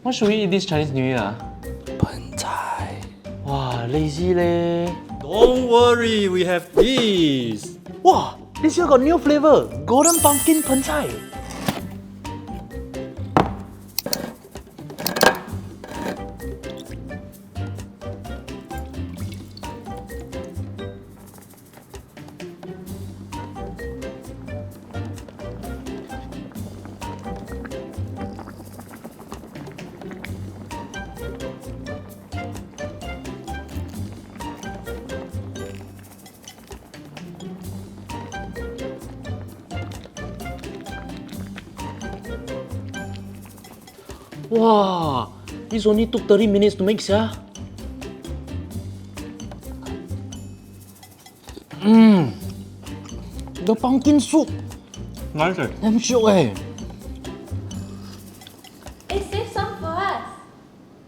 What should we eat this Chinese New Year? Pen Cai. Wow, lazy leh. Don't worry, we have this. Wow, this year got new flavour. Golden Pumpkin Pen Cai. Wow, this only took 30 minutes to make, sia. The pumpkin soup. Nice. Damn shiok eh.